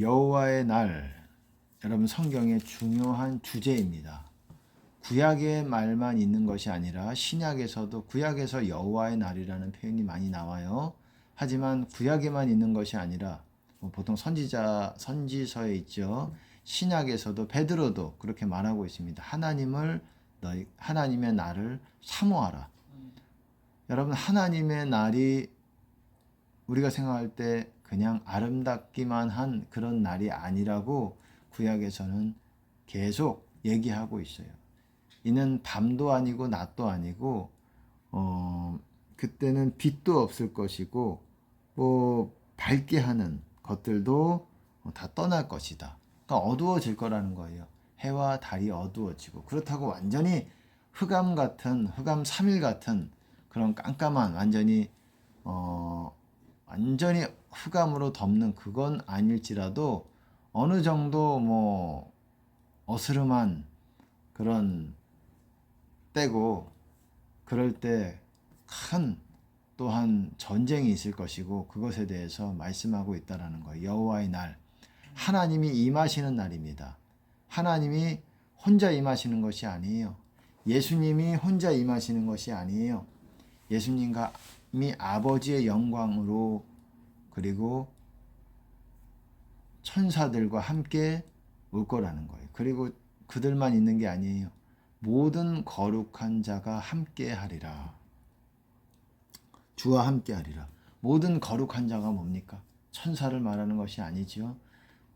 여호와의 날, 여러분 성경의 중요한 주제입니다. 구약의 말만 있는 것이 아니라 신약에서도 구약에서 여호와의 날이라는 표현이 많이 나와요. 하지만 구약에만 있는 것이 아니라 보통 선지서에 있죠. 신약에서도 베드로도 그렇게 말하고 있습니다. 하나님의 날을 사모하라. 여러분, 하나님의 날이 우리가 생각할 때 그냥 아름답기만 한 그런 날이 아니라고 구약에서는 계속 얘기하고 있어요. 이는 밤도 아니고 낮도 아니고 그때는 빛도 없을 것이고 밝게 하는 것들도 다 떠날 것이다. 그러니까 어두워질 거라는 거예요. 해와 달이 어두워지고, 그렇다고 완전히 흑암 3일 같은 그런 깜깜한 완전히 흑암으로 덮는 그건 아닐지라도 어느 정도 어스름한 그런 때고, 그럴 때 큰 또한 전쟁이 있을 것이고, 그것에 대해서 말씀하고 있다라는 거예요. 여호와의 날, 하나님이 임하시는 날입니다. 하나님이 혼자 임하시는 것이 아니에요. 예수님이 혼자 임하시는 것이 아니에요. 예수님이 아버지의 영광으로, 그리고 천사들과 함께 올 거라는 거예요. 그리고 그들만 있는 게 아니에요. 모든 거룩한 자가 함께 하리라. 주와 함께 하리라. 모든 거룩한 자가 뭡니까? 천사를 말하는 것이 아니지요.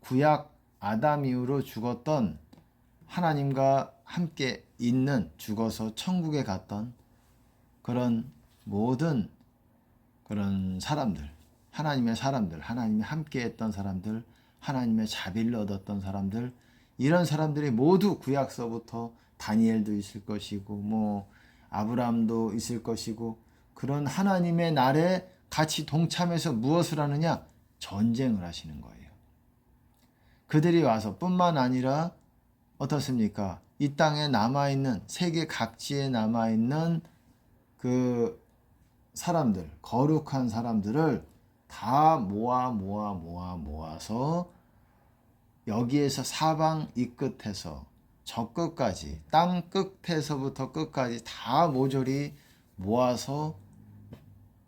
구약 아담 이후로 죽었던, 하나님과 함께 있는, 죽어서 천국에 갔던 그런 모든 그런 사람들, 하나님의 사람들, 하나님이 함께 했던 사람들, 하나님의 자비를 얻었던 사람들, 이런 사람들이 모두 구약서부터 다니엘도 있을 것이고 아브라함도 있을 것이고, 그런 하나님의 날에 같이 동참해서 무엇을 하느냐? 전쟁을 하시는 거예요. 그들이 와서 뿐만 아니라 어떻습니까? 이 땅에 남아있는, 세계 각지에 남아있는 그 사람들, 거룩한 사람들을 다 모아서 여기에서 사방 이 끝에서 저 끝까지, 땅 끝에서부터 끝까지 다 모조리 모아서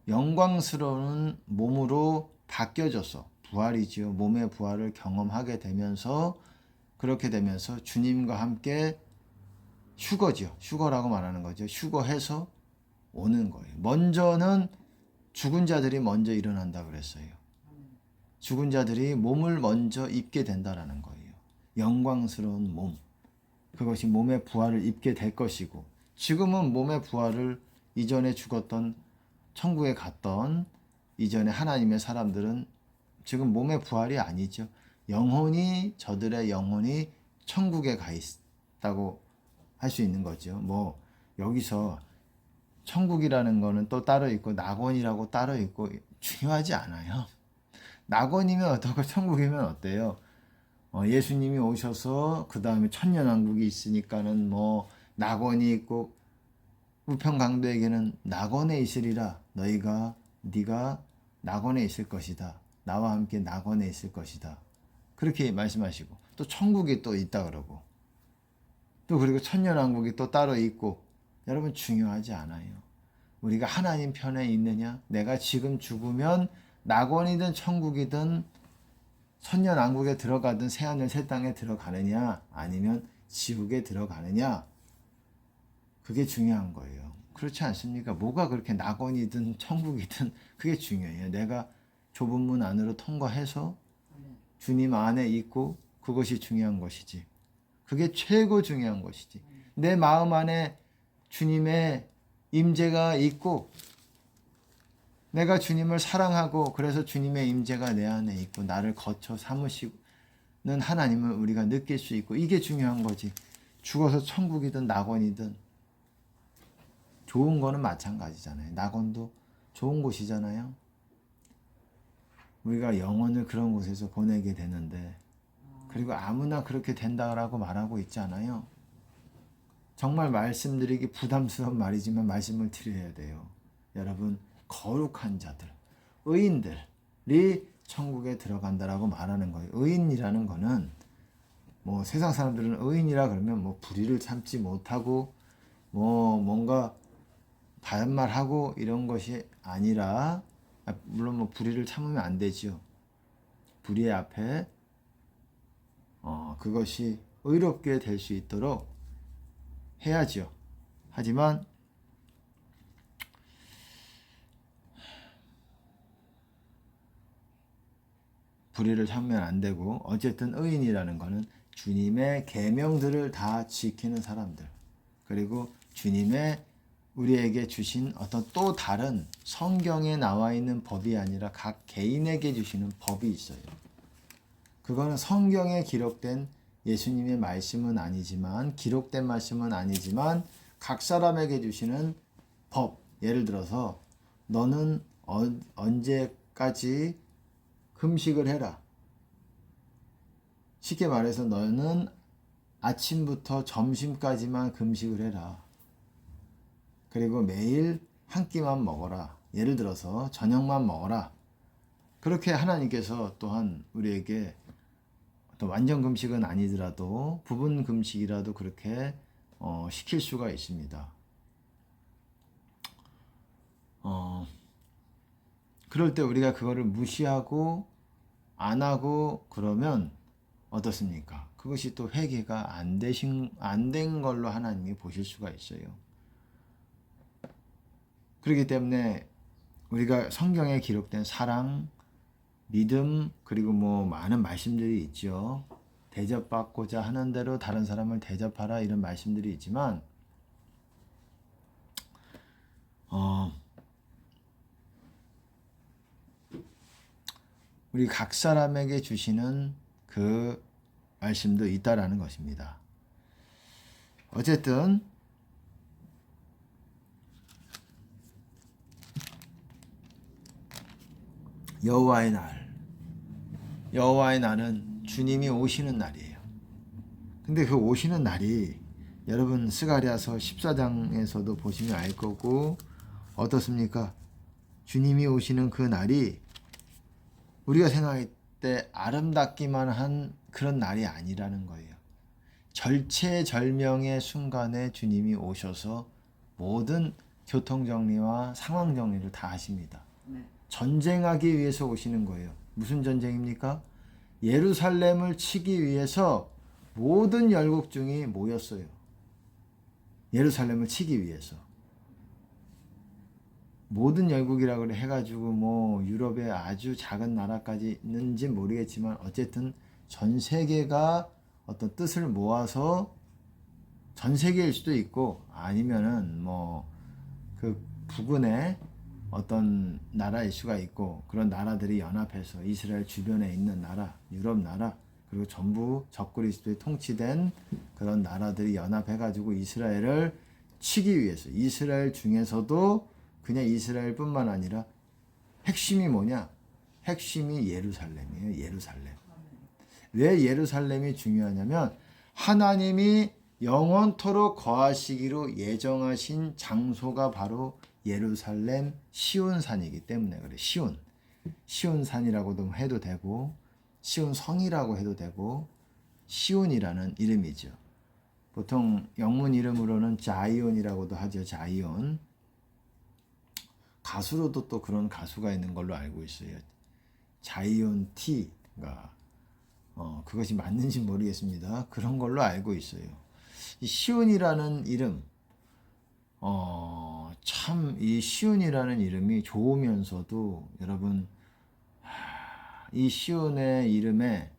영광스러운 몸으로 바뀌어져서, 부활이지요. 몸의 부활을 경험하게 되면서, 그렇게 되면서 주님과 함께 휴거죠. 휴거라고 말하는 거죠. 휴거해서 오는 거예요. 먼저는 죽은 자들이 먼저 일어난다 그랬어요. 죽은 자들이 몸을 먼저 입게 된다라는 거예요. 영광스러운 몸. 그것이 몸의 부활을 입게 될 것이고, 지금은 몸의 부활을 이전에 죽었던, 천국에 갔던 이전에 하나님의 사람들은 지금 몸의 부활이 아니죠. 저들의 영혼이 천국에 가 있다고 할 수 있는 거죠. 여기서 천국이라는 거는 또 따로 있고 낙원이라고 따로 있고 중요하지 않아요. 낙원이면 어떻고 천국이면 어때요? 예수님이 오셔서 그 다음에 천년왕국이 있으니까는 낙원이 있고, 우편강도에게는 낙원에 있으리라. 네가 낙원에 있을 것이다. 나와 함께 낙원에 있을 것이다. 그렇게 말씀하시고, 또 천국이 또 있다 그러고, 또 그리고 천년왕국이 또 따로 있고. 여러분, 중요하지 않아요. 우리가 하나님 편에 있느냐? 내가 지금 죽으면 낙원이든 천국이든 천년왕국에 들어가든 새하늘 새 땅에 들어가느냐, 아니면 지옥에 들어가느냐, 그게 중요한 거예요. 그렇지 않습니까? 뭐가 그렇게 낙원이든 천국이든 그게 중요해요. 내가 좁은 문 안으로 통과해서 주님 안에 있고, 그것이 중요한 것이지. 그게 최고 중요한 것이지. 내 마음 안에 주님의 임재가 있고, 내가 주님을 사랑하고, 그래서 주님의 임재가 내 안에 있고, 나를 거쳐 삼으시는 하나님을 우리가 느낄 수 있고, 이게 중요한 거지. 죽어서 천국이든 낙원이든 좋은 거는 마찬가지잖아요. 낙원도 좋은 곳이잖아요. 우리가 영혼을 그런 곳에서 보내게 되는데, 그리고 아무나 그렇게 된다라고 말하고 있지 않아요. 정말 말씀드리기 부담스러운 말이지만 말씀을 드려야 돼요. 여러분, 거룩한 자들, 의인들이 천국에 들어간다라고 말하는 거예요. 의인이라는 거는 뭐 세상 사람들은 의인이라 그러면 뭐 불의를 참지 못하고 뭐 뭔가 반말하고 이런 것이 아니라, 물론 뭐 불의를 참으면 안 되지요. 불의의 앞에 그것이 의롭게 될 수 있도록 해야지요. 하지만 불의를 참으면 안 되고, 어쨌든 의인이라는 것은 주님의 계명들을 다 지키는 사람들, 그리고 주님의 우리에게 주신 어떤 또 다른 성경에 나와 있는 법이 아니라 각 개인에게 주시는 법이 있어요. 그거는 성경에 기록된 예수님의 말씀은 아니지만, 기록된 말씀은 아니지만 각 사람에게 주시는 법. 예를 들어서 너는 언제까지 금식을 해라. 쉽게 말해서 너는 아침부터 점심까지만 금식을 해라. 그리고 매일 한 끼만 먹어라. 예를 들어서 저녁만 먹어라. 그렇게 하나님께서 또한 우리에게 또 완전 금식은 아니더라도 부분 금식이라도 그렇게 시킬 수가 있습니다. 그럴 때 우리가 그거를 무시하고 안 하고 그러면 어떻습니까? 그것이 또 회개가 안 된 걸로 하나님이 보실 수가 있어요. 그렇기 때문에 우리가 성경에 기록된 사랑, 믿음, 그리고 뭐 많은 말씀들이 있죠. 대접받고자 하는 대로 다른 사람을 대접하라, 이런 말씀들이 있지만 우리 각 사람에게 주시는 그 말씀도 있다라는 것입니다. 어쨌든 여호와의 날은 주님이 오시는 날이에요. 근데 그 오시는 날이 여러분 스가랴서 14장에서도 보시면 알 거고, 어떻습니까? 주님이 오시는 그 날이 우리가 생각할 때 아름답기만 한 그런 날이 아니라는 거예요. 절체절명의 순간에 주님이 오셔서 모든 교통정리와 상황정리를 다 하십니다. 네. 전쟁하기 위해서 오시는 거예요. 무슨 전쟁입니까? 예루살렘을 치기 위해서 모든 열국중이 모였어요. 예루살렘을 치기 위해서. 모든 열국이라고 해가지고 뭐 유럽의 아주 작은 나라까지 있는지 모르겠지만, 어쨌든 전 세계가 어떤 뜻을 모아서, 전 세계일 수도 있고 아니면은 뭐 그 부근에 어떤 나라일 수가 있고, 그런 나라들이 연합해서 이스라엘 주변에 있는 나라, 유럽 나라, 그리고 전부 적그리스도에 통치된 그런 나라들이 연합해가지고 이스라엘을 치기 위해서, 이스라엘 중에서도 그냥 이스라엘뿐만 아니라 핵심이 뭐냐? 핵심이 예루살렘이에요. 예루살렘. 왜 예루살렘이 중요하냐면 하나님이 영원토록 거하시기로 예정하신 장소가 바로 예루살렘 시온산이기 때문에 그래. 시온산이라고도 해도 되고, 시온성이라고 해도 되고, 시온이라는 이름이죠. 보통 영문 이름으로는 자이온이라고도 하죠. 자이온. 가수로도 또 그런 가수가 있는 걸로 알고 있어요. 자이온 T가 그것이 맞는지 모르겠습니다. 그런 걸로 알고 있어요. 이 시온이라는 이름, 참 이 시온이라는 이름이 좋으면서도 여러분, 이 시온의 이름에는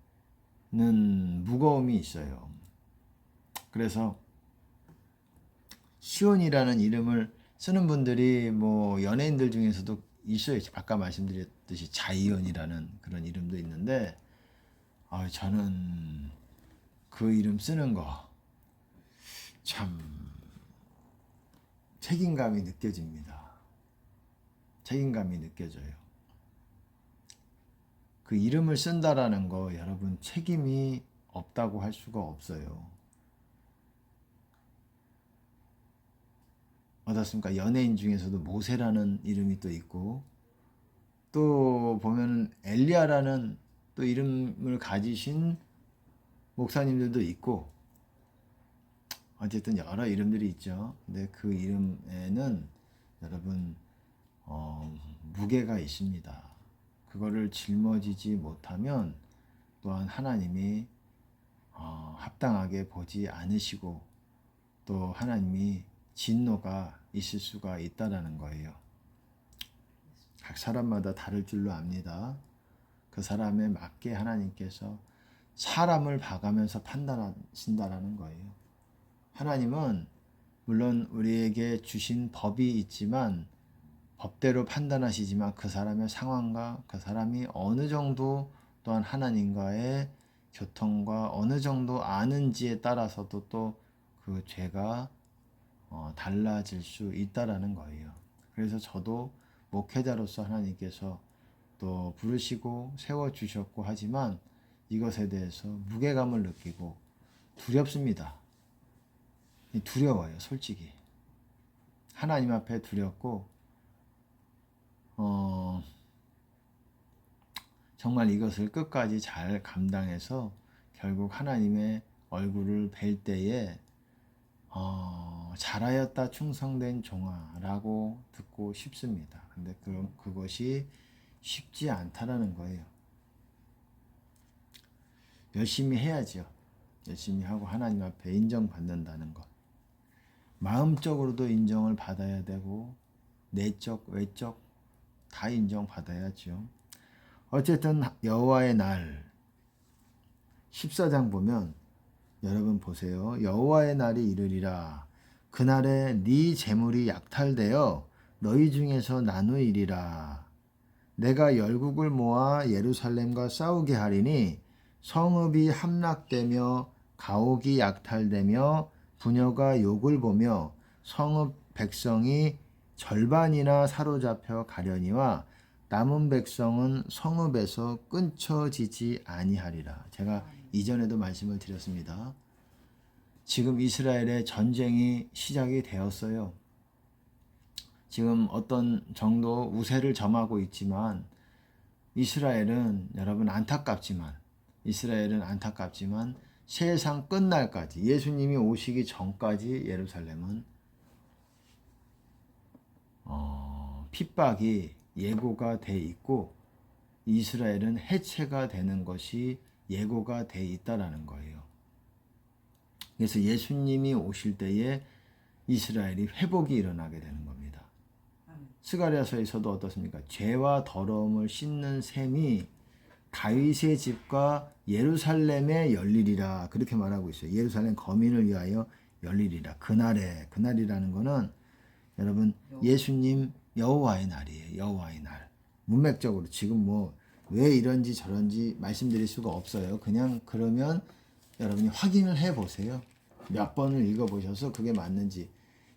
무거움이 있어요. 그래서 시온이라는 이름을 쓰는 분들이 뭐 연예인들 중에서도 있어요. 아까 말씀드렸듯이 자이언이라는 그런 이름도 있는데, 저는 그 이름 쓰는 거 참 책임감이 느껴집니다. 책임감이 느껴져요. 그 이름을 쓴다라는 거 여러분 책임이 없다고 할 수가 없어요. 어떻습니까? 연예인 중에서도 모세라는 이름이 또 있고, 또 보면 엘리야라는 또 이름을 가지신 목사님들도 있고, 어쨌든 여러 이름들이 있죠. 근데 그 이름에는 여러분 무게가 있습니다. 그거를 짊어지지 못하면 또한 하나님이 합당하게 보지 않으시고 또 하나님이 진노가 있을 수가 있다라는 거예요. 각 사람마다 다를 줄로 압니다. 그 사람에 맞게 하나님께서 사람을 봐가면서 판단하신다라는 거예요. 하나님은 물론 우리에게 주신 법이 있지만 법대로 판단하시지만 그 사람의 상황과 그 사람이 어느 정도 또한 하나님과의 교통과 어느 정도 아는지에 따라서도 또 그 죄가 달라질 수 있다라는 거예요. 그래서 저도 목회자로서 하나님께서 또 부르시고 세워주셨고 하지만 이것에 대해서 무게감을 느끼고 두렵습니다. 두려워요, 솔직히. 하나님 앞에 두렵고 정말 이것을 끝까지 잘 감당해서 결국 하나님의 얼굴을 뵐 때에 잘하였다 충성된 종아라고 듣고 싶습니다. 근데 그것이 쉽지 않다라는 거예요. 열심히 해야죠. 열심히 하고 하나님 앞에 인정받는다는 것. 마음적으로도 인정을 받아야 되고 내적, 외적 다 인정받아야죠. 어쨌든 여호와의 날 14장 보면 여러분 보세요. 여호와의 날이 이르리라. 그날에 네 재물이 약탈되어 너희 중에서 나누이리라. 내가 열국을 모아 예루살렘과 싸우게 하리니 성읍이 함락되며 가옥이 약탈되며 부녀가 욕을 보며 성읍 백성이 절반이나 사로잡혀 가려니와 남은 백성은 성읍에서 끊쳐지지 아니하리라. 제가 이전에도 말씀을 드렸습니다. 지금 이스라엘의 전쟁이 시작이 되었어요. 지금 어떤 정도 우세를 점하고 있지만 이스라엘은 여러분 안타깝지만 세상 끝날까지 예수님이 오시기 전까지 예루살렘은 핍박이 예고가 돼 있고 이스라엘은 해체가 되는 것이 예고가 돼 있다라는 거예요. 그래서 예수님이 오실 때에 이스라엘이 회복이 일어나게 되는 겁니다. 스가랴서에서도 어떻습니까? 죄와 더러움을 씻는 셈이 다윗의 집과 예루살렘에 열리리라 그렇게 말하고 있어요. 예루살렘 거민을 위하여 열리리라. 그날이라는 거는 여러분 예수님 여호와의 날이에요. 여호와의 날. 문맥적으로 지금 뭐 왜 이런지 저런지 말씀드릴 수가 없어요. 그냥 그러면 여러분이 확인을 해보세요. 몇 번을 읽어보셔서 그게 맞는지.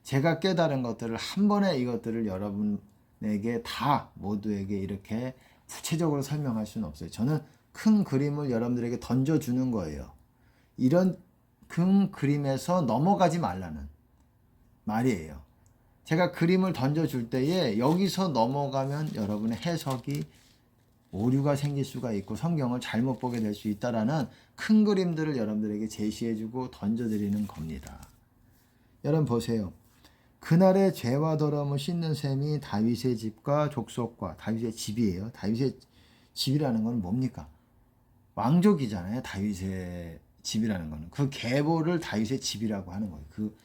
제가 깨달은 것들을 한 번에 이것들을 여러분에게 다 모두에게 이렇게 구체적으로 설명할 수는 없어요. 저는 큰 그림을 여러분들에게 던져주는 거예요. 이런 큰 그림에서 넘어가지 말라는 말이에요. 제가 그림을 던져줄 때에 여기서 넘어가면 여러분의 해석이 오류가 생길 수가 있고 성경을 잘못 보게 될 수 있다라는 큰 그림들을 여러분들에게 제시해주고 던져드리는 겁니다. 여러분 보세요. 그날의 죄와 더러움을 씻는 셈이 다윗의 집과 족속과 다윗의 집이에요. 다윗의 집이라는 건 뭡니까? 왕족이잖아요. 다윗의 집이라는 거는. 그 계보를 다윗의 집이라고 하는 거예요. 그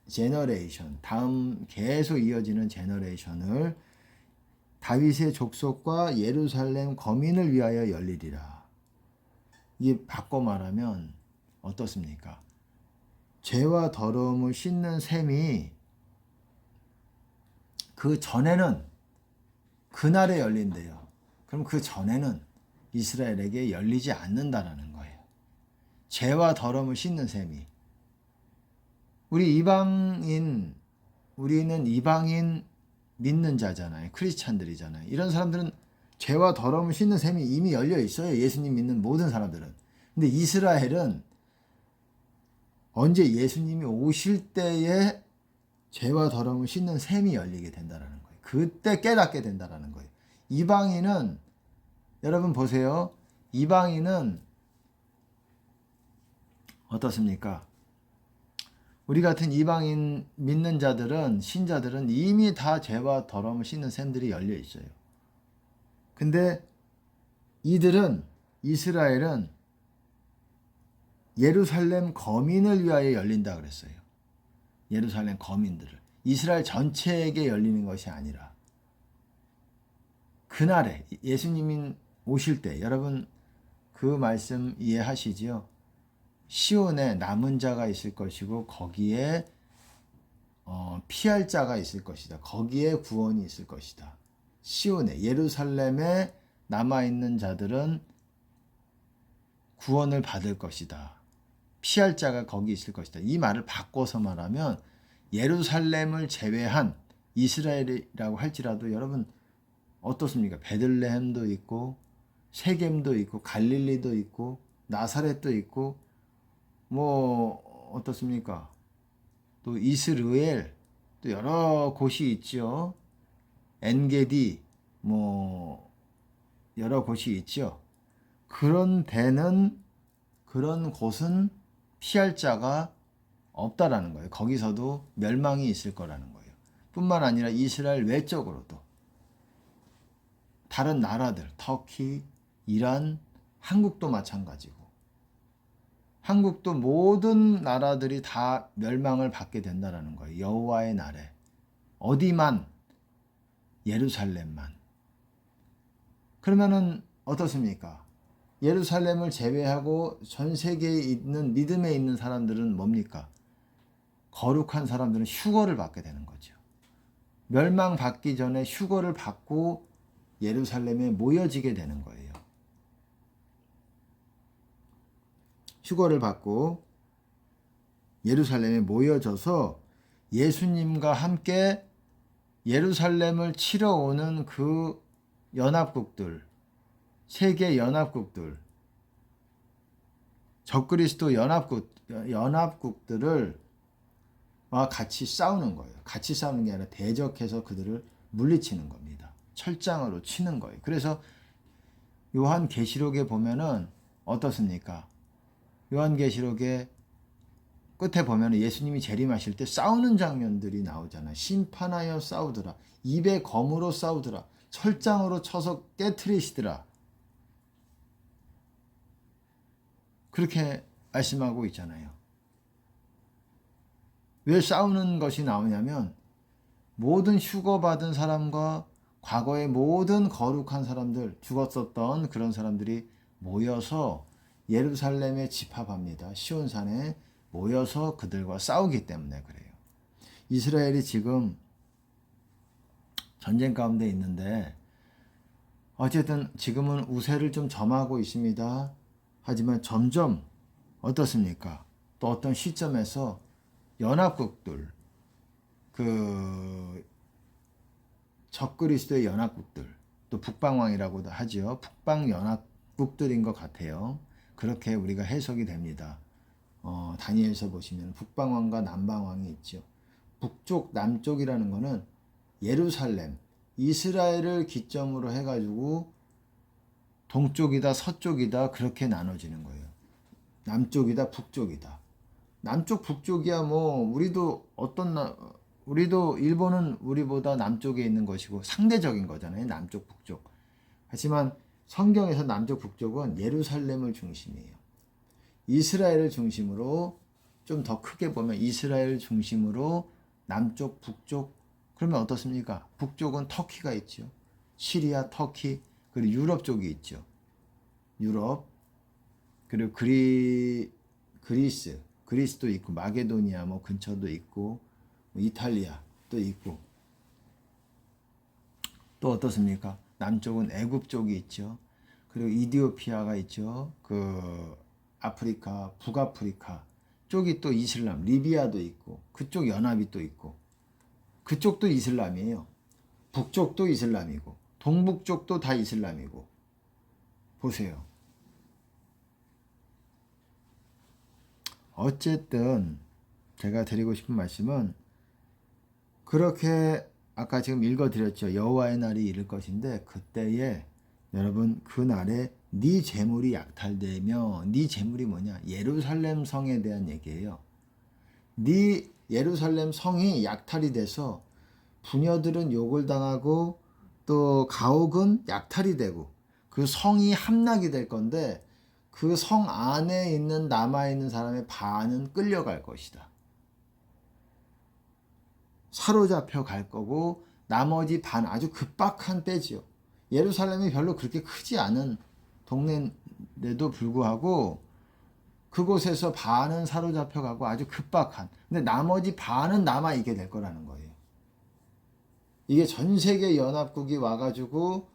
제너레이션, 다음 계속 이어지는 제너레이션을 다윗의 족속과 예루살렘 거민을 위하여 열리리라. 이게 바꿔 말하면 어떻습니까? 죄와 더러움을 씻는 셈이 그 전에는 그날에 열린대요. 그럼 그 전에는 이스라엘에게 열리지 않는다라는 거예요. 죄와 더러움을 씻는 셈이. 우리는 이방인 믿는 자잖아요. 크리스찬들이잖아요. 이런 사람들은 죄와 더러움을 씻는 셈이 이미 열려 있어요. 예수님 믿는 모든 사람들은. 근데 이스라엘은 언제 예수님이 오실 때에 죄와 더러움을 씻는 셈이 열리게 된다는 거예요. 그때 깨닫게 된다는 거예요. 이방인은 여러분 보세요. 이방인은 어떻습니까? 우리 같은 이방인 믿는 자들은 신자들은 이미 다 죄와 더러움을 씻는 샘들이 열려 있어요. 근데 이들은 이스라엘은 예루살렘 거민을 위하여 열린다 그랬어요. 예루살렘 거민들을. 이스라엘 전체에게 열리는 것이 아니라 그날에 예수님이 오실 때 여러분 그 말씀 이해하시지요? 시온에 남은 자가 있을 것이고 거기에 피할 자가 있을 것이다. 거기에 구원이 있을 것이다. 시온에 예루살렘에 남아있는 자들은 구원을 받을 것이다. 피할 자가 거기 있을 것이다. 이 말을 바꿔서 말하면 예루살렘을 제외한 이스라엘이라고 할지라도 여러분 어떻습니까? 베들레헴도 있고 세겜도 있고 갈릴리도 있고 나사렛도 있고 뭐 어떻습니까? 또 이스라엘 또 여러 곳이 있죠. 엔게디 뭐 여러 곳이 있죠. 그런 곳은 피할 자가 없다라는 거예요. 거기서도 멸망이 있을 거라는 거예요. 뿐만 아니라 이스라엘 외적으로도 다른 나라들, 터키, 이란, 한국도 마찬가지고 한국도 모든 나라들이 다 멸망을 받게 된다는 거예요. 여호와의 날에. 어디만? 예루살렘만. 그러면은 어떻습니까? 예루살렘을 제외하고 전 세계에 있는 믿음에 있는 사람들은 뭡니까? 거룩한 사람들은 휴거를 받게 되는 거죠. 멸망받기 전에 휴거를 받고 예루살렘에 모여지게 되는 거예요. 휴거를 받고 예루살렘에 모여져서 예수님과 함께 예루살렘을 치러 오는 그 연합국들, 세계 연합국들, 적그리스도 연합국들을 같이 싸우는 거예요. 같이 싸우는 게 아니라 대적해서 그들을 물리치는 겁니다. 철장으로 치는 거예요. 그래서 요한계시록에 보면은 어떻습니까? 요한계시록에 끝에 보면 예수님이 재림하실 때 싸우는 장면들이 나오잖아요. 심판하여 싸우더라. 입에 검으로 싸우더라. 철장으로 쳐서 깨트리시더라. 그렇게 말씀하고 있잖아요. 왜 싸우는 것이 나오냐면 모든 휴거받은 사람과 과거의 모든 거룩한 사람들, 죽었었던 그런 사람들이 모여서 예루살렘에 집합합니다. 시온산에 모여서 그들과 싸우기 때문에 그래요. 이스라엘이 지금 전쟁 가운데 있는데 어쨌든 지금은 우세를 좀 점하고 있습니다. 하지만 점점 어떻습니까? 또 어떤 시점에서 연합국들, 그 적그리스도의 연합국들, 또 북방왕이라고도 하죠. 북방연합국들인 것 같아요. 그렇게 우리가 해석이 됩니다. 다니엘서 보시면 북방왕과 남방왕이 있죠. 북쪽, 남쪽이라는 것은 예루살렘, 이스라엘을 기점으로 해가지고 동쪽이다, 서쪽이다 그렇게 나눠지는 거예요. 남쪽이다, 북쪽이다. 남쪽, 북쪽이야 뭐 우리도 일본은 우리보다 남쪽에 있는 것이고 상대적인 거잖아요. 남쪽, 북쪽. 하지만 성경에서 남쪽, 북쪽은 예루살렘을 중심이에요. 이스라엘을 중심으로 좀 더 크게 보면 이스라엘 중심으로 남쪽, 북쪽 그러면 어떻습니까? 북쪽은 터키가 있죠. 시리아, 터키 그리고 유럽 쪽이 있죠. 유럽 그리고 그리스도 있고 마게도니아 뭐 근처도 있고 이탈리아도 있고 또 어떻습니까? 남쪽은 애굽 쪽이 있죠. 그리고 이디오피아가 있죠. 그 아프리카, 북아프리카 쪽이 또 이슬람, 리비아도 있고 그쪽 연합이 또 있고 그쪽도 이슬람이에요. 북쪽도 이슬람이고 동북쪽도 다 이슬람이고 보세요. 어쨌든 제가 드리고 싶은 말씀은 그렇게 아까 지금 읽어드렸죠. 여호와의 날이 이를 것인데 그때에 여러분 그 날에 네 재물이 약탈되며 네 재물이 뭐냐? 예루살렘 성에 대한 얘기예요. 네 예루살렘 성이 약탈이 돼서 부녀들은 욕을 당하고 또 가옥은 약탈이 되고 그 성이 함락이 될 건데 그 성 안에 있는 남아있는 사람의 반은 끌려갈 것이다. 사로잡혀 갈 거고 나머지 반 아주 급박한 때지요. 예루살렘이 별로 그렇게 크지 않은 동네인데도 불구하고 그곳에서 반은 사로잡혀 가고 아주 급박한 근데 나머지 반은 남아 있게 될 거라는 거예요. 이게 전 세계 연합국이 와가지고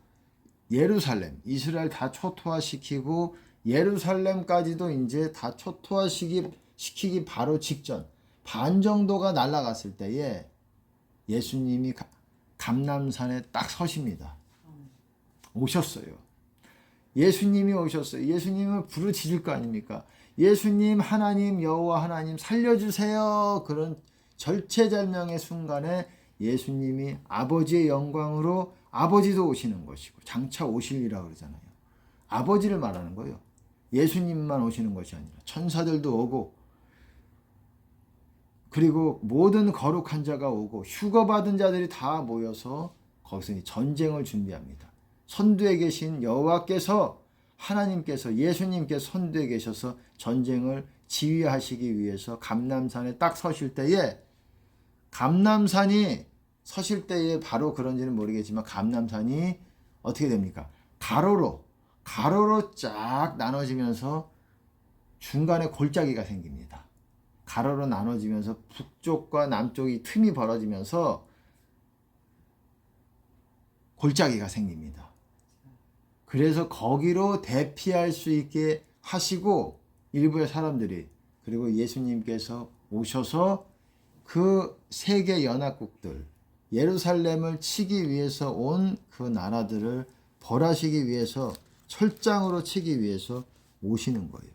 예루살렘, 이스라엘 다 초토화시키고 예루살렘까지도 이제 다 초토화시키기 바로 직전 반 정도가 날아갔을 때에 예수님이 감람산에 딱 서십니다. 오셨어요. 예수님이 오셨어요. 예수님은 부르짖을 거 아닙니까? 예수님, 하나님, 여호와 하나님 살려주세요. 그런 절체절명의 순간에 예수님이 아버지의 영광으로 아버지도 오시는 것이고 장차 오실이라 그러잖아요. 아버지를 말하는 거예요. 예수님만 오시는 것이 아니라 천사들도 오고 그리고 모든 거룩한 자가 오고 휴거받은 자들이 다 모여서 거기서 전쟁을 준비합니다. 선두에 계신 여호와께서 하나님께서 예수님께서 선두에 계셔서 전쟁을 지휘하시기 위해서 감람산에 딱 서실 때에 감람산이 서실 때에 바로 그런지는 모르겠지만 감람산이 어떻게 됩니까? 가로로 쫙 나눠지면서 중간에 골짜기가 생깁니다. 가로로 나눠지면서 북쪽과 남쪽이 틈이 벌어지면서 골짜기가 생깁니다. 그래서 거기로 대피할 수 있게 하시고 일부의 사람들이 그리고 예수님께서 오셔서 그 세계 연합국들 예루살렘을 치기 위해서 온 그 나라들을 벌하시기 위해서 철장으로 치기 위해서 오시는 거예요.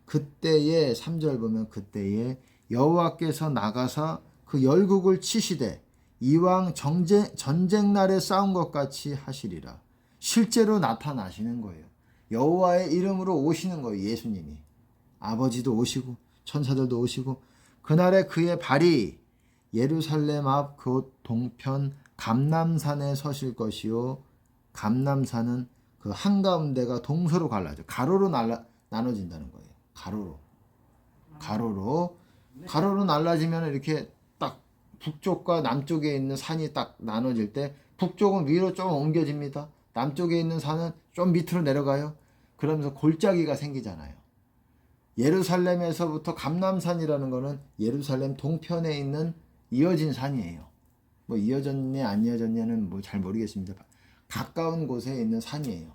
그때에 3절 보면 그때에 여호와께서 나가사 그 열국을 치시되 이왕 전쟁 날에 싸운 것 같이 하시리라. 실제로 나타나시는 거예요. 여호와의 이름으로 오시는 거예요. 예수님이. 아버지도 오시고 천사들도 오시고 그날에 그의 발이 예루살렘 앞 그 동편 감람산에 서실 것이요. 감람산은 그 한가운데가 동서로 갈라져. 가로로 나눠진다는 거예요. 가로로 날라지면 이렇게 딱 북쪽과 남쪽에 있는 산이 딱 나눠질 때 북쪽은 위로 좀 옮겨집니다. 남쪽에 있는 산은 좀 밑으로 내려가요. 그러면서 골짜기가 생기잖아요. 예루살렘에서부터 감람산이라는 거는 예루살렘 동편에 있는 이어진 산이에요. 뭐 이어졌냐 안 이어졌냐는 뭐 잘 모르겠습니다. 가까운 곳에 있는 산이에요.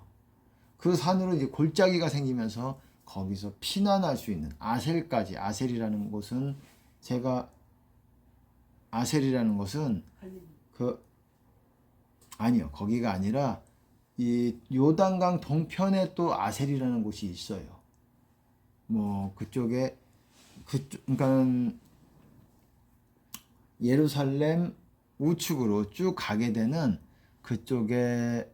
그 산으로 이제 골짜기가 생기면서 거기서 피난할 수 있는 아셀까지 아셀이라는 곳은 아니요 거기가 아니라 이 요단강 동편에 또 아셀이라는 곳이 있어요. 뭐 그러니까 예루살렘 우측으로 쭉 가게 되는 그쪽에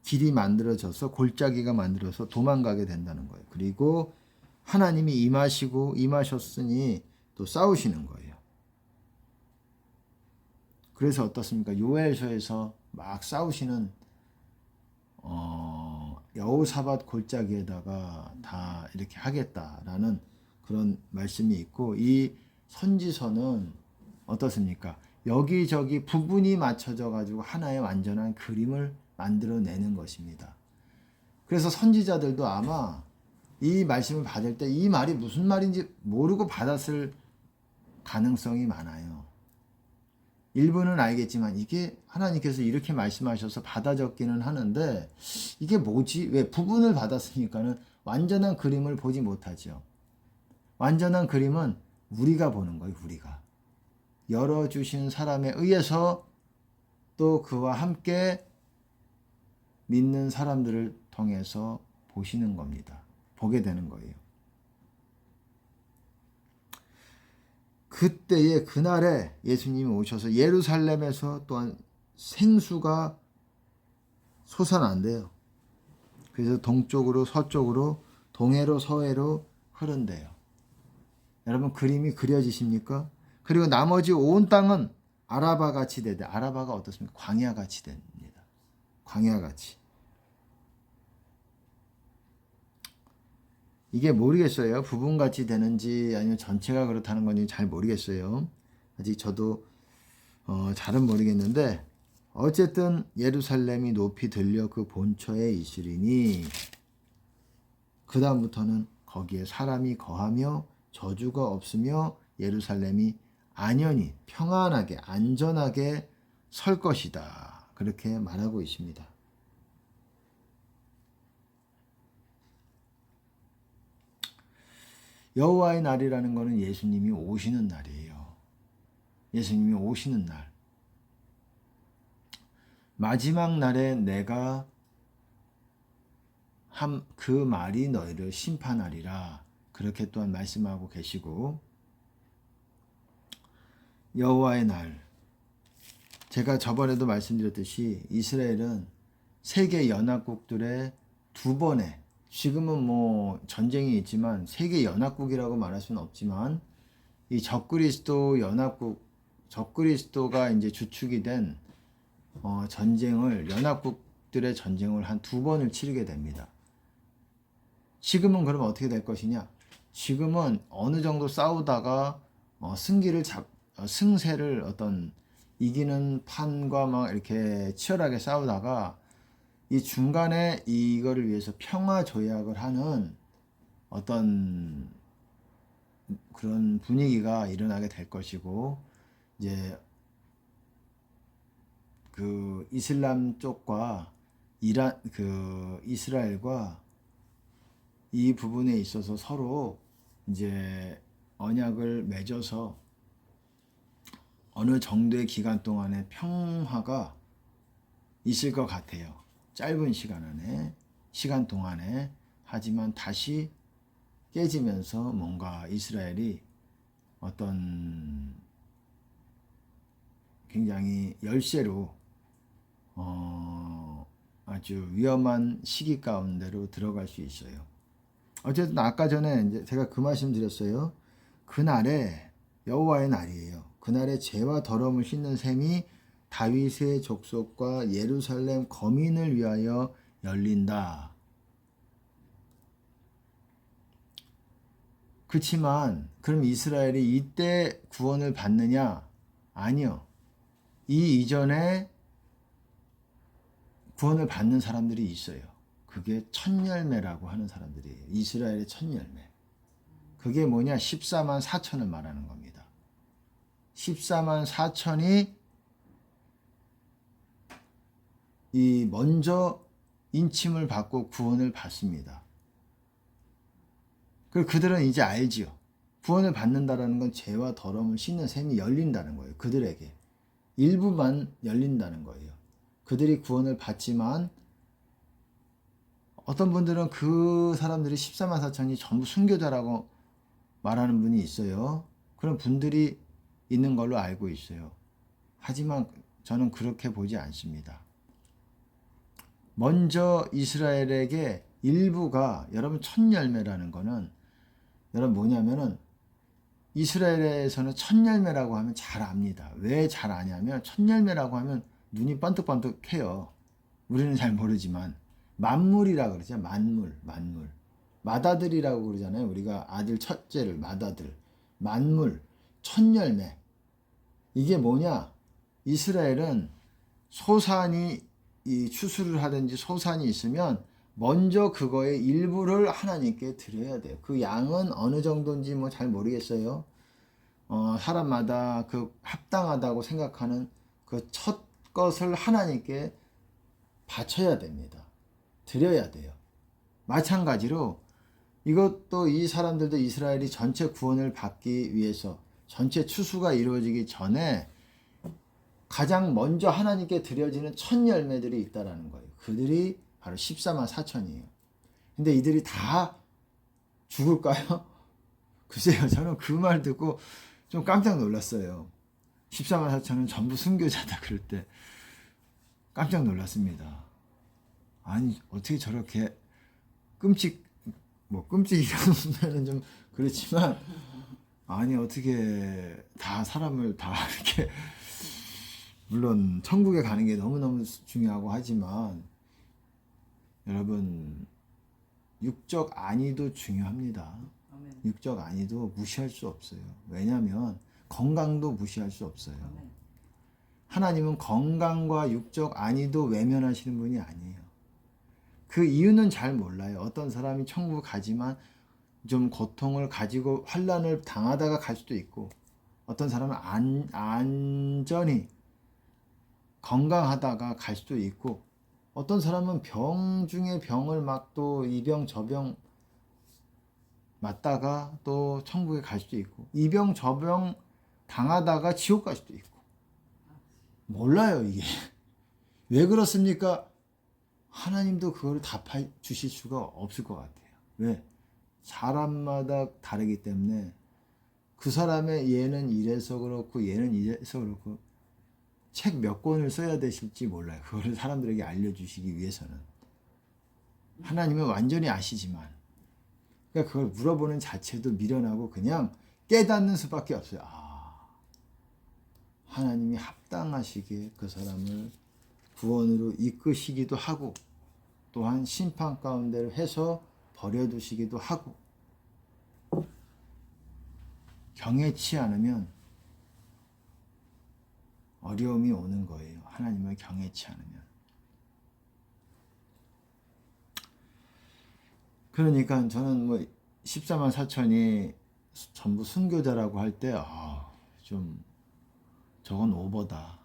길이 만들어져서 골짜기가 만들어서 도망가게 된다는 거예요. 그리고 하나님이 임하셨으니 또 싸우시는 거예요. 그래서 어떻습니까? 요엘서에서 막 싸우시는 여호사밧 골짜기에다가 다 이렇게 하겠다라는 그런 말씀이 있고 이 선지서는 어떻습니까? 여기저기 부분이 맞춰져 가지고 하나의 완전한 그림을 만들어내는 것입니다. 그래서 선지자들도 아마 이 말씀을 받을 때 이 말이 무슨 말인지 모르고 받았을 가능성이 많아요. 일부는 알겠지만 이게 하나님께서 이렇게 말씀하셔서 받아 적기는 하는데 이게 뭐지? 왜 부분을 받았으니까는 완전한 그림을 보지 못하죠. 완전한 그림은 우리가 보는 거예요. 우리가. 열어주신 사람에 의해서 또 그와 함께 믿는 사람들을 통해서 보시는 겁니다. 보게 되는 거예요. 그때에 그날에 예수님이 오셔서 예루살렘에서 또한 생수가 솟아난대요. 그래서 동쪽으로 서쪽으로 동해로 서해로 흐른대요. 여러분 그림이 그려지십니까? 그리고 나머지 온 땅은 아라바 같이 되대. 아라바가 어떻습니까? 광야 같이 됩니다. 광야 같이. 이게 모르겠어요. 부분같이 되는지 아니면 전체가 그렇다는 건지 잘 모르겠어요. 아직 저도 잘은 모르겠는데 어쨌든 예루살렘이 높이 들려 그 본처에 있으리니 그 다음부터는 거기에 사람이 거하며 저주가 없으며 예루살렘이 안연히 평안하게 안전하게 설 것이다. 그렇게 말하고 있습니다. 여호와의 날이라는 것은 예수님이 오시는 날이에요. 예수님이 오시는 날. 마지막 날에 내가 그 말이 너희를 심판하리라. 그렇게 또한 말씀하고 계시고 여호와의 날. 제가 저번에도 말씀드렸듯이 이스라엘은 세계 연합국들의 두 번의 지금은 뭐 전쟁이 있지만 세계 연합국이라고 말할 수는 없지만 이 적그리스도 연합국 적그리스도가 이제 주축이 된 전쟁을 연합국들의 전쟁을 한 두 번을 치르게 됩니다. 지금은 그럼 어떻게 될 것이냐? 지금은 어느 정도 싸우다가 승세를 어떤 이기는 판과 막 이렇게 치열하게 싸우다가 이 중간에 이거를 위해서 평화 조약을 하는 어떤 그런 분위기가 일어나게 될 것이고 이제 그 이슬람 쪽과 이스라엘과 이 부분에 있어서 서로 이제 언약을 맺어서 어느 정도의 기간 동안에 평화가 있을 것 같아요. 짧은 시간 동안에 하지만 다시 깨지면서 뭔가 이스라엘이 어떤 굉장히 열세로 아주 위험한 시기 가운데로 들어갈 수 있어요. 어쨌든 아까 전에 이제 제가 그 말씀 드렸어요. 그날에 여호와의 날이에요. 그날에 죄와 더러움을 씻는 셈이 다윗의 족속과 예루살렘 거민을 위하여 열린다. 그렇지만 그럼 이스라엘이 이때 구원을 받느냐? 아니요. 이 이전에 구원을 받는 사람들이 있어요. 그게 첫열매라고 하는 사람들이에요. 이스라엘의 첫열매. 그게 뭐냐? 14만 4천을 말하는 겁니다. 14만 4천이 이 먼저 인침을 받고 구원을 받습니다. 그들은 이제 알지요. 구원을 받는다라는 건 죄와 더러움을 씻는 셈이 열린다는 거예요. 그들에게. 일부만 열린다는 거예요. 그들이 구원을 받지만 어떤 분들은 그 사람들이 14만 4천이 전부 순교자라고 말하는 분이 있어요. 그런 분들이 있는 걸로 알고 있어요. 하지만 저는 그렇게 보지 않습니다. 먼저 이스라엘에게 일부가 여러분 첫 열매라는 거는 여러분 뭐냐면은 이스라엘에서는 첫 열매라고 하면 잘 압니다. 왜 잘 아냐면 첫 열매라고 하면 눈이 번뜩번뜩해요. 우리는 잘 모르지만 만물이라고 그러죠. 만물. 맏아들이라고 그러잖아요. 우리가 아들 첫째를 맏아들. 만물, 첫 열매. 이게 뭐냐? 이스라엘은 소산이 이 추수를 하든지 소산이 있으면 먼저 그거의 일부를 하나님께 드려야 돼요. 그 양은 어느 정도인지 뭐 잘 모르겠어요. 사람마다 그 합당하다고 생각하는 그 첫 것을 하나님께 바쳐야 됩니다. 드려야 돼요. 마찬가지로 이것도 이 사람들도 이스라엘이 전체 구원을 받기 위해서 전체 추수가 이루어지기 전에 가장 먼저 하나님께 드려지는 첫 열매들이 있다라는 거예요. 그들이 바로 14만 4천이에요. 근데 이들이 다 죽을까요? 글쎄요, 저는 그 말 듣고 좀 깜짝 놀랐어요. 14만 4천은 전부 순교자다 그럴 때 깜짝 놀랐습니다. 아니 어떻게 저렇게 끔찍이라는 좀 그렇지만 아니 어떻게 다 사람을 다 이렇게 물론 천국에 가는 게 너무너무 중요하고 하지만 여러분 육적 안위도 중요합니다. 아멘. 육적 안위도 무시할 수 없어요. 왜냐하면 건강도 무시할 수 없어요. 아멘. 하나님은 건강과 육적 안위도 외면하시는 분이 아니에요. 그 이유는 잘 몰라요. 어떤 사람이 천국 가지만 좀 고통을 가지고 환난을 당하다가 갈 수도 있고 어떤 사람은 안전히 건강하다가 갈 수도 있고 어떤 사람은 병 중에 병을 막 또 이 병 저 병 맞다가 또 천국에 갈 수도 있고 이 병 저 병 당하다가 지옥 갈 수도 있고 몰라요 이게 왜 그렇습니까? 하나님도 그걸 답해 주실 수가 없을 것 같아요. 왜? 사람마다 다르기 때문에 그 사람의 얘는 이래서 그렇고 얘는 이래서 그렇고 책 몇 권을 써야 되실지 몰라요. 그거를 사람들에게 알려주시기 위해서는 하나님은 완전히 아시지만 그러니까 그걸 물어보는 자체도 미련하고 그냥 깨닫는 수밖에 없어요. 하나님이 합당하시기에 그 사람을 구원으로 이끄시기도 하고 또한 심판 가운데로 해서 버려두시기도 하고 경외치 않으면 어려움이 오는 거예요. 하나님을 경외치 않으면. 그러니까 저는 뭐 14만 4천이 전부 순교자라고 할 때 좀 저건 오버다.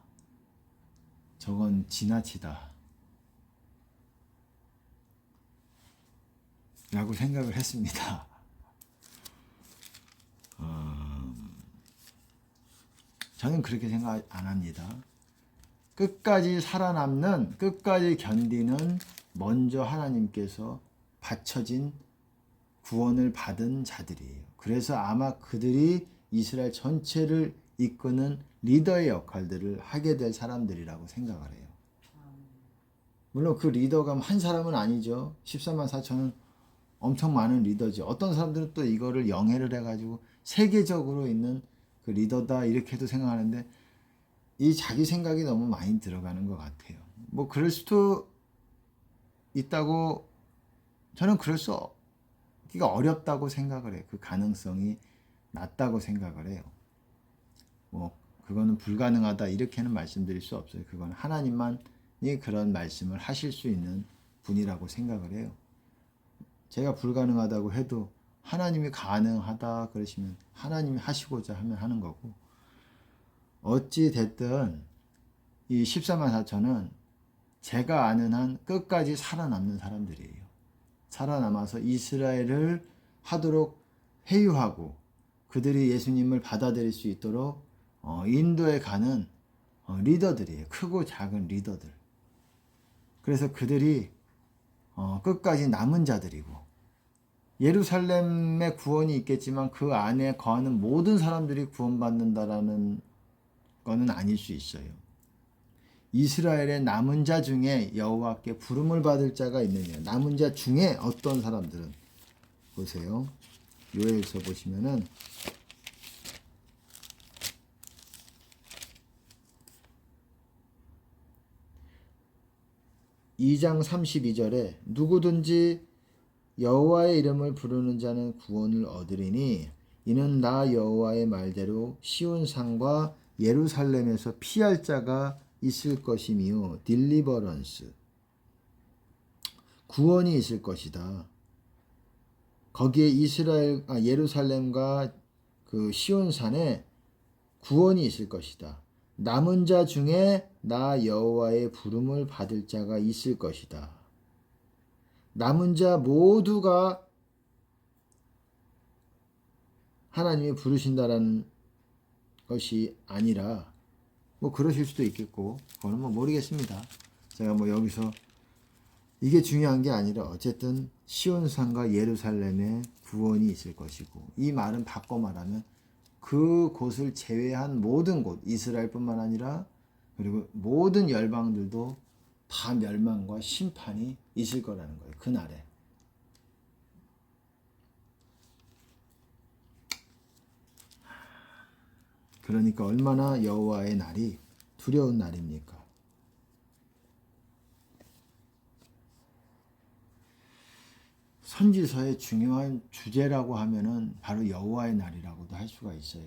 저건 지나치다. 라고 생각을 했습니다. 저는 그렇게 생각 안 합니다. 끝까지 살아남는, 끝까지 견디는 먼저 하나님께서 바쳐진 구원을 받은 자들이에요. 그래서 아마 그들이 이스라엘 전체를 이끄는 리더의 역할들을 하게 될 사람들이라고 생각을 해요. 물론 그 리더가 한 사람은 아니죠. 14만 4천은 엄청 많은 리더죠. 어떤 사람들은 또 이거를 영해를 해가지고 세계적으로 있는 그 리더다 이렇게도 생각하는데 이 자기 생각이 너무 많이 들어가는 것 같아요. 뭐 그럴 수도 있다고 저는 그러기가 어렵다고 생각을 해요. 그 가능성이 낮다고 생각을 해요. 뭐 그거는 불가능하다 이렇게는 말씀드릴 수 없어요. 그건 하나님만이 그런 말씀을 하실 수 있는 분이라고 생각을 해요. 제가 불가능하다고 해도 하나님이 가능하다 그러시면 하나님이 하시고자 하면 하는 거고 어찌 됐든 이 14만 4천은 제가 아는 한 끝까지 살아남는 사람들이에요. 살아남아서 이스라엘을 하도록 회유하고 그들이 예수님을 받아들일 수 있도록 인도에 가는 리더들이에요. 크고 작은 리더들. 그래서 그들이 끝까지 남은 자들이고 예루살렘의 구원이 있겠지만 그 안에 거하는 모든 사람들이 구원받는다라는 거는 아닐 수 있어요. 이스라엘의 남은 자 중에 여호와께 부름을 받을 자가 있느냐. 남은 자 중에 어떤 사람들은 보세요. 요엘서 보시면은 2장 32절에 누구든지 여호와의 이름을 부르는 자는 구원을 얻으리니 이는 나 여호와의 말대로 시온산과 예루살렘에서 피할 자가 있을 것이며 딜리버런스 구원이 있을 것이다. 거기에 예루살렘과 그 시온산에 구원이 있을 것이다. 남은 자 중에 나 여호와의 부름을 받을 자가 있을 것이다. 남은 자 모두가 하나님이 부르신다라는 것이 아니라 뭐 그러실 수도 있겠고 그거는 뭐 모르겠습니다. 제가 뭐 여기서 이게 중요한 게 아니라 어쨌든 시온산과 예루살렘에 구원이 있을 것이고 이 말은 바꿔 말하면 그 곳을 제외한 모든 곳, 이스라엘뿐만 아니라 그리고 모든 열방들도 다 멸망과 심판이 있을 거라는 거예요. 그날에. 그러니까 얼마나 여호와의 날이 두려운 날입니까? 선지서의 중요한 주제라고 하면은 바로 여호와의 날이라고도 할 수가 있어요.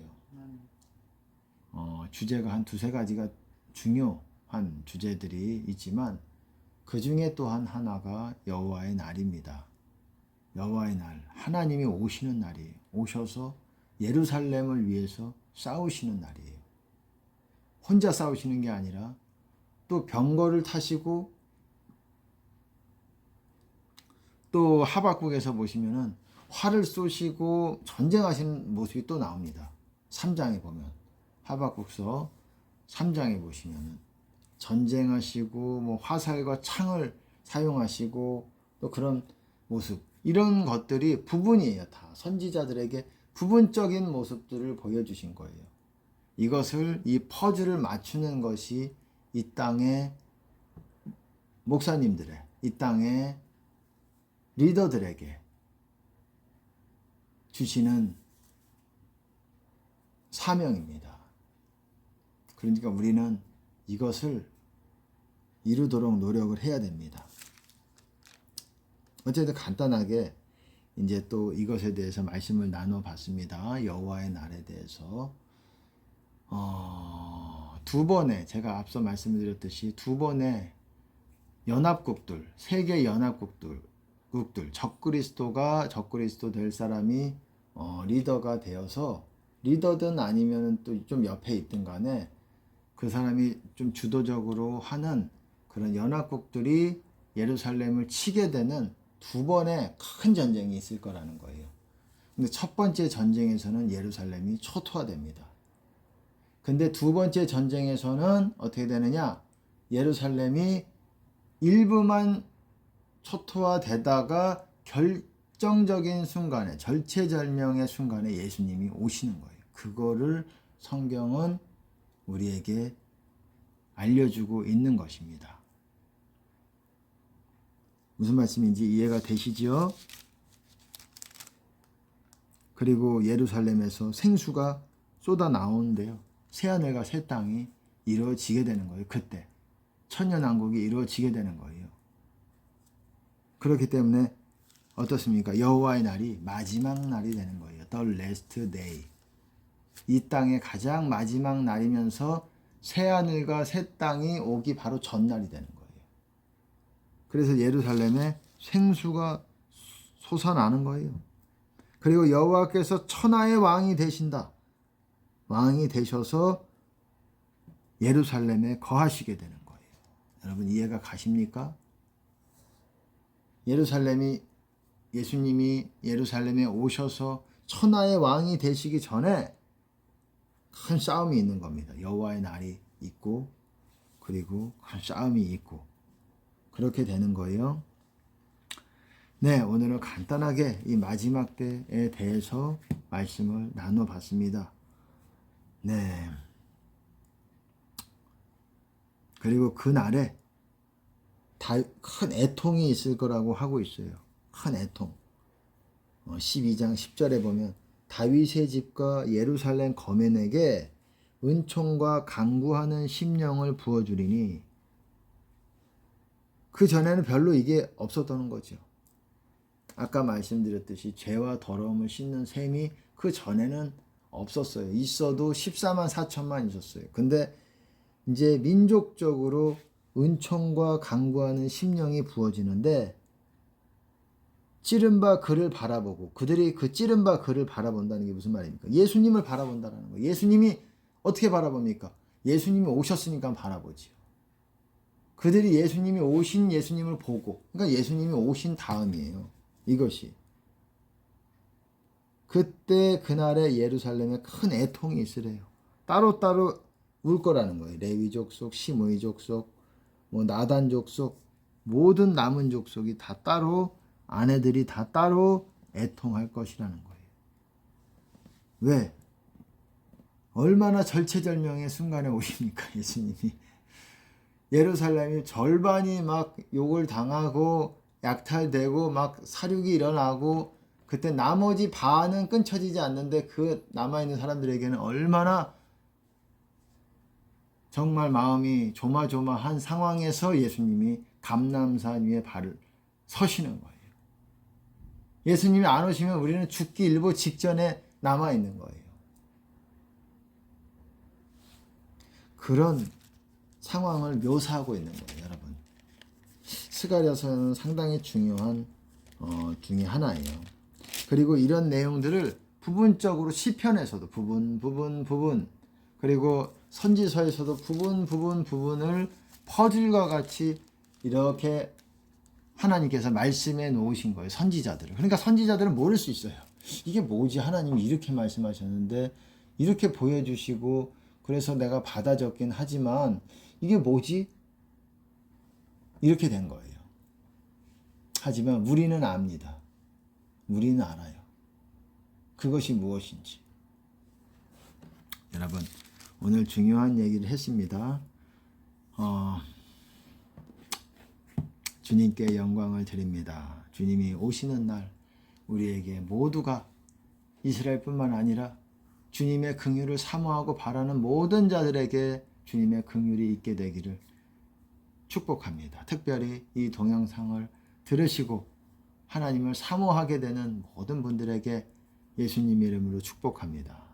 주제가 한 두세 가지가 중요한 주제들이 있지만 그 중에 또한 하나가 여호와의 날입니다. 여호와의 날, 하나님이 오시는 날이에요. 오셔서 예루살렘을 위해서 싸우시는 날이에요. 혼자 싸우시는 게 아니라 또 병거를 타시고 또 하박국에서 보시면은 활을 쏘시고 전쟁하시는 모습이 또 나옵니다. 3장에 보면 하박국서 3장에 보시면은 전쟁하시고 뭐 화살과 창을 사용하시고 또 그런 모습, 이런 것들이 부분이에요. 다 선지자들에게 부분적인 모습들을 보여주신 거예요. 이것을, 이 퍼즐을 맞추는 것이 이 땅의 목사님들의, 이 땅의 리더들에게 주시는 사명입니다. 그러니까 우리는 이것을 이루도록 노력을 해야 됩니다. 어쨌든 간단하게 이제 또 이것에 대해서 말씀을 나눠봤습니다. 여호와의 날에 대해서 두 번의, 제가 앞서 말씀드렸듯이 두 번의 연합국들, 세계 연합국들, 적그리스도가 적그리스도 될 사람이 리더가 되어서, 리더든 아니면 또 좀 옆에 있든 간에 그 사람이 좀 주도적으로 하는 그런 연합국들이 예루살렘을 치게 되는 두 번의 큰 전쟁이 있을 거라는 거예요. 근데 첫 번째 전쟁에서는 예루살렘이 초토화됩니다. 근데 두 번째 전쟁에서는 어떻게 되느냐? 예루살렘이 일부만 초토화되다가 결정적인 순간에, 절체절명의 순간에 예수님이 오시는 거예요. 그거를 성경은 우리에게 알려주고 있는 것입니다. 무슨 말씀인지 이해가 되시죠? 그리고 예루살렘에서 생수가 쏟아 나오는데요. 새하늘과 새 땅이 이루어지게 되는 거예요. 그때 천년왕국이 이루어지게 되는 거예요. 그렇기 때문에 어떻습니까? 여호와의 날이 마지막 날이 되는 거예요. The last day. 이 땅의 가장 마지막 날이면서 새하늘과 새 땅이 오기 바로 전날이 되는 거예요. 그래서 예루살렘에 생수가 솟아나는 거예요. 그리고 여호와께서 천하의 왕이 되신다. 왕이 되셔서 예루살렘에 거하시게 되는 거예요. 여러분 이해가 가십니까? 예수님이 예루살렘에 오셔서 천하의 왕이 되시기 전에 큰 싸움이 있는 겁니다. 여호와의 날이 있고 그리고 큰 싸움이 있고 그렇게 되는 거예요. 네, 오늘은 간단하게 이 마지막 때에 대해서 말씀을 나눠봤습니다. 네. 그리고 그 날에 큰 애통이 있을 거라고 하고 있어요. 큰 애통. 12장 10절에 보면 다윗의 집과 예루살렘 거민에게 은총과 간구하는 심령을 부어주리니, 그 전에는 별로 이게 없었던 거죠. 아까 말씀드렸듯이 죄와 더러움을 씻는 셈이 그 전에는 없었어요. 있어도 14만 4천만 있었어요. 근데 이제 민족적으로 은총과 간구하는 심령이 부어지는데, 찌른 바 그를 바라보고, 그들이 그 찌른 바 그를 바라본다는 게 무슨 말입니까? 예수님을 바라본다는 거예요. 예수님이 어떻게 바라봅니까? 예수님이 오셨으니까 바라보지요. 그들이 예수님이 오신 예수님을 보고, 그러니까 예수님이 오신 다음이에요. 이것이. 그때 그날에 예루살렘에 큰 애통이 있으래요. 따로따로 울 거라는 거예요. 레위 족속, 시므이 족속, 나단 족속, 모든 남은 족속이 다 따로, 아내들이 다 따로 애통할 것이라는 거예요. 왜? 얼마나 절체절명의 순간에 오십니까, 예수님이. 예루살렘이 절반이 막 욕을 당하고 약탈되고 막 사륙이 일어나고, 그때 나머지 반은 끊쳐지지 않는데 그 남아있는 사람들에게는 얼마나 정말 마음이 조마조마한 상황에서 예수님이 감람산 위에 발을 서시는 거예요. 예수님이 안 오시면 우리는 죽기 일보 직전에 남아있는 거예요. 그런 상황을 묘사하고 있는 거예요, 여러분. 스가랴서는 상당히 중요한 중에 하나예요. 그리고 이런 내용들을 부분적으로 시편에서도 부분 그리고 선지서에서도 부분을 퍼즐과 같이 이렇게 하나님께서 말씀해 놓으신 거예요, 선지자들을. 그러니까 선지자들은 모를 수 있어요. 이게 뭐지? 하나님이 이렇게 말씀하셨는데 이렇게 보여주시고 그래서 내가 받아 적긴 하지만 이게 뭐지? 이렇게 된 거예요. 하지만 우리는 압니다. 우리는 알아요. 그것이 무엇인지. 여러분, 오늘 중요한 얘기를 했습니다. 주님께 영광을 드립니다. 주님이 오시는 날 우리에게 모두가 이스라엘뿐만 아니라 주님의 긍휼을 사모하고 바라는 모든 자들에게 주님의 긍휼이 있게 되기를 축복합니다. 특별히 이 동영상을 들으시고 하나님을 사모하게 되는 모든 분들에게 예수님 이름으로 축복합니다.